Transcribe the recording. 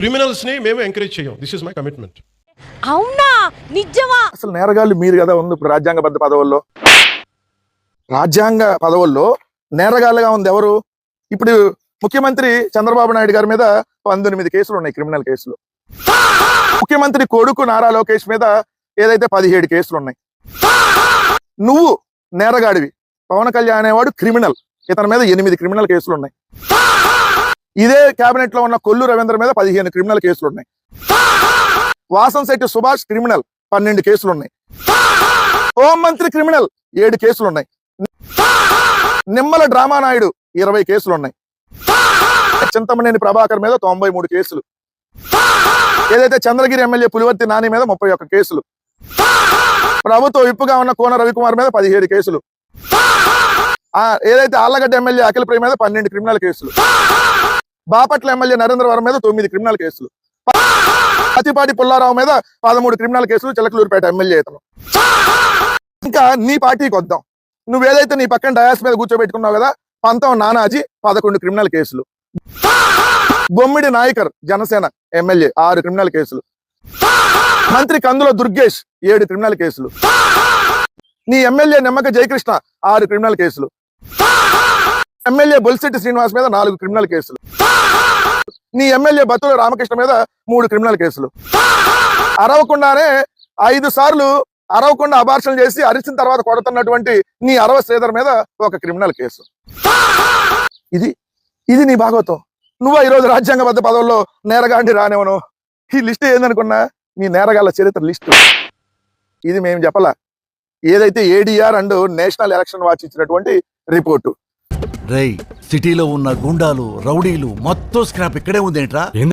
Criminals ని మేము encourage చేయం. This is my commitment. అవునా నిజమా? అసలు నేరగాళ్ళు మీరు కదా ఉంది ఇప్పుడు రాజ్యాంగబద్ధ పదవుల్లో. రాజ్యాంగ పదవుల్లో నేరగాళ్ళుగా ఉంది ఎవరు? ఇప్పుడు ముఖ్యమంత్రి చంద్రబాబు నాయుడు గారి మీద 19 కేసులు ఉన్నాయి, క్రిమినల్ కేసులు. ముఖ్యమంత్రి కొడుకు నారా లోకేష్ మీద ఏదైతే 17 కేసులు ఉన్నాయి. నువ్వు నేరగాడివి. పవన్ కళ్యాణ్ అనేవాడు క్రిమినల్, ఇతని మీద 8 క్రిమినల్ కేసులు ఉన్నాయి. ఇదే కేబినెట్ లో ఉన్న కొల్లు రవీంద్ర మీద 15 క్రిమినల్ కేసులు ఉన్నాయి. వాసంశెట్టి సుభాష్ క్రిమినల్ 12 కేసులు ఉన్నాయి. హోంమంత్రి క్రిమినల్ 7 కేసులు ఉన్నాయి. నిమ్మల డ్రామా నాయుడు 20 కేసులు ఉన్నాయి. చింతమనేని ప్రభాకర్ మీద 93 కేసులు. ఏదైతే చంద్రగిరి ఎమ్మెల్యే పులివర్తి నాని మీద 31 కేసులు. ప్రభుత్వ విప్పుగా ఉన్న కోన రవికుమార్ మీద 17 కేసులు. ఏదైతే ఆళ్లగడ్డ ఎమ్మెల్యే అఖిల ప్రియ మీద 12 క్రిమినల్ కేసులు. బాపట్ల ఎమ్మెల్యే నరేంద్ర వరం మీద 9 క్రిమినల్ కేసులు. పతిపాటి పుల్లారావు మీద 13 క్రిమినల్ కేసులు. చిలకలూరుపేట ఎమ్మెల్యే ఇతను. ఇంకా నీ పార్టీకి వద్దాం. నువ్వేదైతే నీ పక్కన డయాస్ మీద కూర్చోబెట్టుకున్నావు కదా, పంతం నానాజీ 11 క్రిమినల్ కేసులు. బొమ్మిడి నాయకర్ జనసేన ఎమ్మెల్యే 6 క్రిమినల్ కేసులు. మంత్రి కందుల దుర్గేష్ 7 క్రిమినల్ కేసులు. నీ ఎమ్మెల్యే నిమ్మక జయకృష్ణ 6 క్రిమినల్ కేసులు. ఎమ్మెల్యే బొలిశెట్టి శ్రీనివాస్ మీద 4 క్రిమినల్ కేసులు. నీ ఎమ్మెల్యే బత్తుల రామకృష్ణ మీద 3 క్రిమినల్ కేసులు. అరవకుండానే 5 సార్లు అరవకుండా అబార్షన్ చేసి అరిచిన తర్వాత కొడుతున్నటువంటి నీ అరవ శ్రీధర్ మీద 1 క్రిమినల్ కేసు. ఇది నీ భాగవతం. నువ్వు ఈరోజు రాజ్యాంగబద్ధ పదవుల్లో నేరగాండి రానివను. ఈ లిస్ట్ ఏందనుకున్నా మీ నేరగాళ్ళ చరిత్ర లిస్టు. ఇది మేము చెప్పలా, ఏదైతే ADR and national election watch ఇచ్చినటువంటి రిపోర్టు. సిటీలో ఉన్న గుండాలు రౌడీలు మొత్తం స్క్రాప్ ఇక్కడే ఉందేంట్రా?